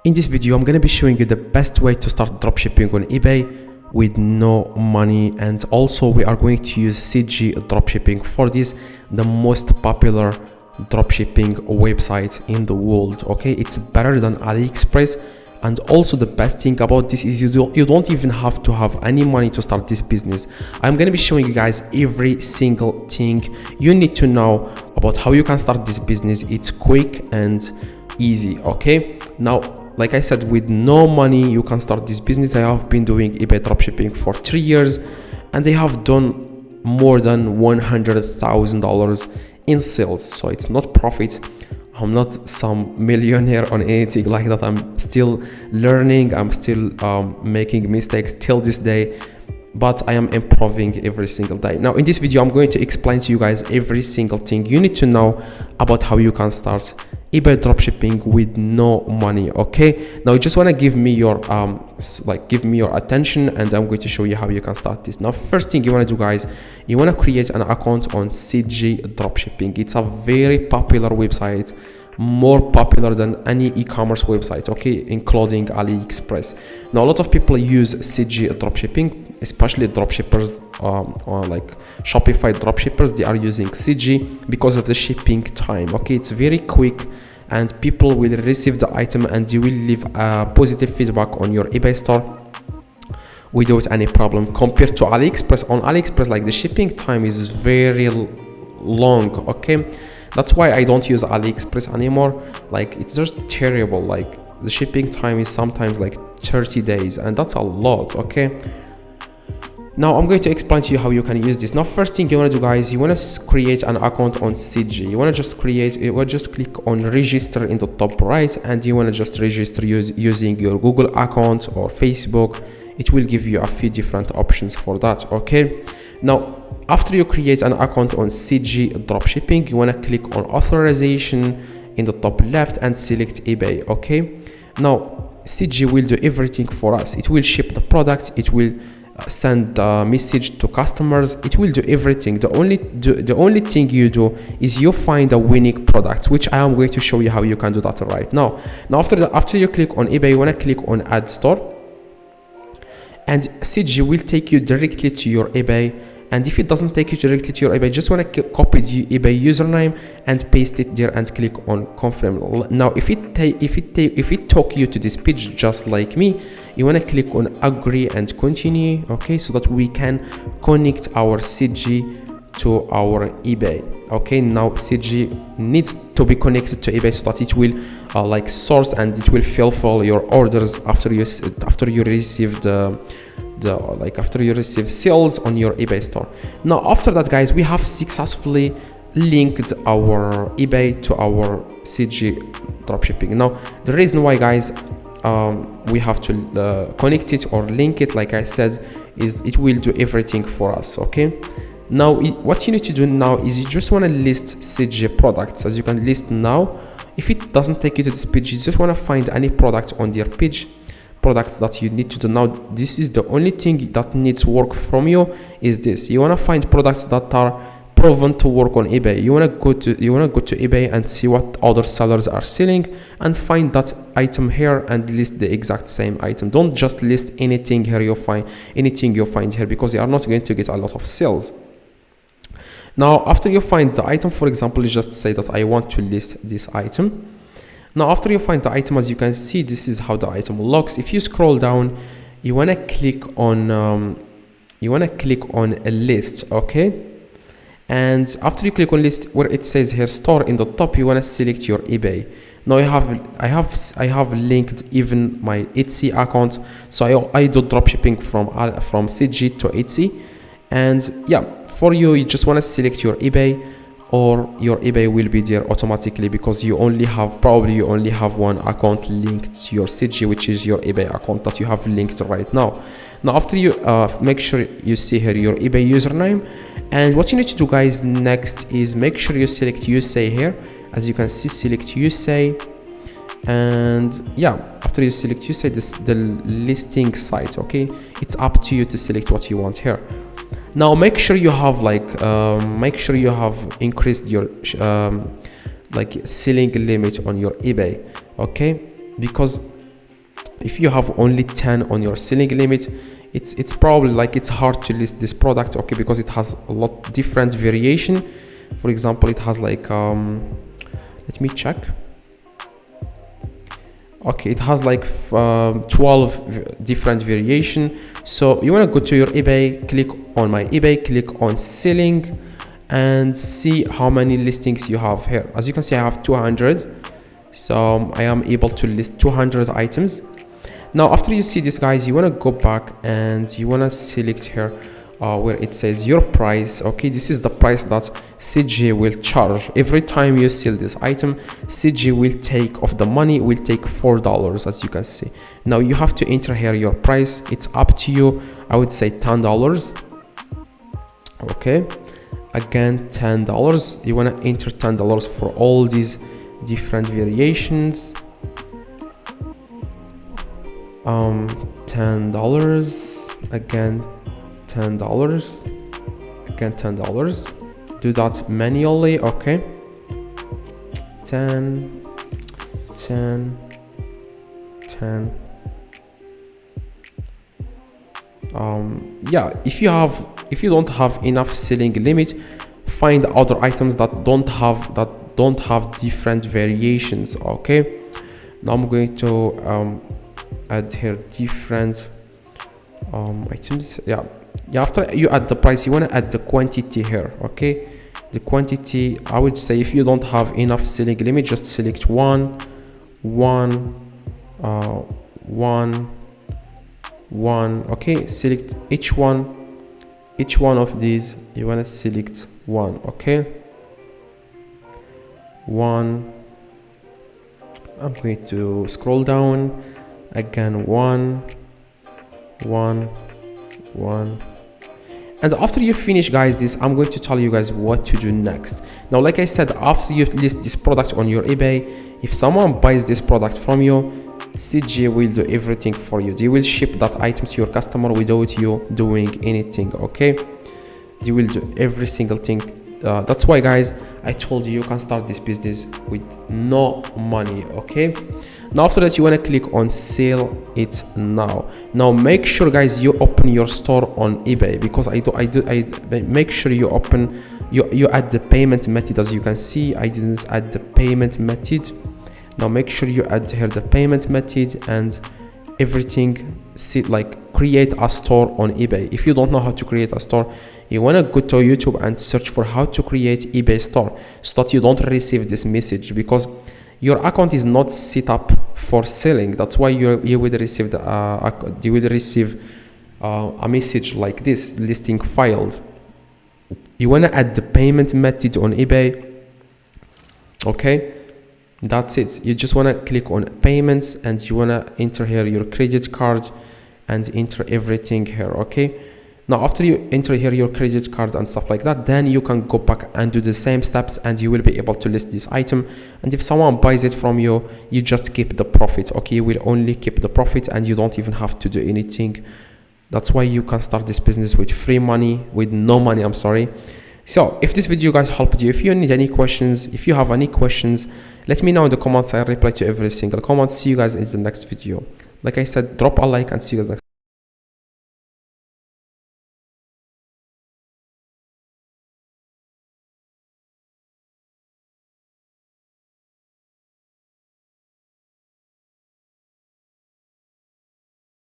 In this video, I'm going to be showing you the best way to start dropshipping on eBay with no money, and also we are going to use CJ Dropshipping for this, the most popular dropshipping website in the world. Okay, it's better than AliExpress, and also the best thing about this is you don't even have to have any money to start this business. I'm going to be showing you guys every single thing you need to know about how you can start this business. It's quick and easy. Okay, now like I said, with no money you can start this business. I have been doing eBay dropshipping for 3 years and I have done more than $100,000 in sales. So it's not profit. I'm not some millionaire on anything like that. I'm still learning. I'm still making mistakes till this day, but I am improving every single day. Now in this video, I'm going to explain to you guys every single thing you need to know about how you can start eBay dropshipping with no money. Okay, now you just want to give me your attention, and I'm going to show you how you can start this. Now first thing you want to do, guys, you want to create an account on CJ Dropshipping. It's a very popular website, more popular than any e-commerce website, okay, including AliExpress. Now a lot of people use CJ Dropshipping, especially dropshippers or like Shopify dropshippers. They are using CJ because of the shipping time. Okay, it's very quick and people will receive the item and you will leave positive feedback on your eBay store without any problem, compared to AliExpress. On AliExpress, like the shipping time is very long. Okay, that's why I don't use AliExpress anymore. Like it's just terrible. Like the shipping time is sometimes like 30 days and that's a lot. Okay, now I'm going to explain to you how you can use this. Now first thing you want to do, guys, you want to create an account on CJ. You want to just click on register in the top right, and you want to just register using your Google account or Facebook. It will give you a few different options for that. Okay, now after you create an account on CJ Dropshipping, you want to click on authorization in the top left and select eBay. Okay, now CJ will do everything for us. It will ship the product, it will send a message to customers, it will do everything. The only thing you do is you find a winning product, which I am going to show you how you can do that right now. Now after you click on eBay, you want to click on add store, and CJ will take you directly to your eBay. And if it doesn't take you directly to your eBay, just want to copy the eBay username and paste it there and click on confirm. Now if it took you to this page just like me, you want to click on agree and continue. Okay, so that we can connect our CJ to our eBay. Okay, now CJ needs to be connected to eBay so that it will like source and it will fulfill your orders after you receive after you receive sales on your eBay store. Now after that, guys, we have successfully linked our eBay to our CJ Dropshipping. Now the reason why, guys, we have to connect it or link it, like I said, is it will do everything for us. Okay, now what you need to do now is you just want to list CJ products. As you can list now, if it doesn't take you to this page, you just want to find any product on their page, products that you need to do. Now this is the only thing that needs work from you, is this. You want to find products that are proven to work on eBay. You want to go to eBay and see what other sellers are selling and find that item here and list the exact same item. Don't just list anything here you find here, because you are not going to get a lot of sales. Now after you find the item, for example, you just say that I want to list this item. Now after you find the item, as you can see, this is how the item looks. If you scroll down, you want to click on a list. Okay, and after you click on list, where it says here store in the top, you want to select your eBay. Now I have linked even my Etsy account, so I do dropshipping from CJ to Etsy. And yeah, for you just want to select your eBay, or your eBay will be there automatically, because you only have one account linked to your CJ, which is your eBay account that you have linked right now. Now after you make sure you see here your eBay username, and what you need to do, guys, next is make sure you select USA here. As you can see, select USA, and yeah, after you select USA, the listing site. Okay, it's up to you to select what you want here. Now make sure you have increased your like selling limit on your eBay, okay? Because if you have only 10 on your selling limit, it's probably like it's hard to list this product, okay, because it has a lot different variation. For example, it has like let me check. Okay, it has like 12 different variation. So you want to go to your eBay, click on my eBay, click on selling, and see how many listings you have here. As you can see, I have 200, so I am able to list 200 items. Now after you see this, guys, you want to go back and you want to select here where it says your price. Okay, this is the price that CJ will charge every time you sell this item. CJ will take off the money, will take $4, as you can see. Now you have to enter here your price. It's up to you. I would say $10. Okay, again $10. You want to enter $10 for all these different variations. $10 again, $10 again, $10. Do that manually. Okay, 10 10 10. Yeah, if you don't have enough selling limit, find other items that don't have different variations. Okay, now I'm going to add here different items. Yeah, after you add the price, you want to add the quantity here. Okay, the quantity, I would say if you don't have enough selling limit, just select one. Okay, select each one of these. You want to select one. Okay, one. I'm going to scroll down again, one. And after you finish, guys, this, I'm going to tell you guys what to do next. Now, like I said, after you list this product on your eBay, if someone buys this product from you, CJ will do everything for you. They will ship that item to your customer without you doing anything. Okay, they will do every single thing. That's why, guys, I told you can start this business with no money. Okay, now after that, you want to click on sell it now. Now make sure, guys, you open your store on eBay, because I make sure you open, you add the payment method. As you can see, I didn't add the payment method. Now make sure you add here the payment method and everything. See, like, create a store on eBay. If you don't know how to create a store, you want to go to YouTube and search for how to create eBay store, so that you don't receive this message, because your account is not set up for selling. That's why you will receive a message like this: listing failed. You want to add the payment method on eBay. Okay, that's it. You just want to click on payments and you want to enter here your credit card and enter everything here. Okay, now after you enter here your credit card and stuff like that, then you can go back and do the same steps and you will be able to list this item. And if someone buys it from you, you just keep the profit. Okay, you will only keep the profit and you don't even have to do anything. That's why you can start this business with free money, with no money, I'm sorry. So if this video, guys, helped you, if you need any questions, if you have any questions, let me know in the comments. I reply to every single comment. See you guys in the next video. Like I said, drop a like and see you guys next.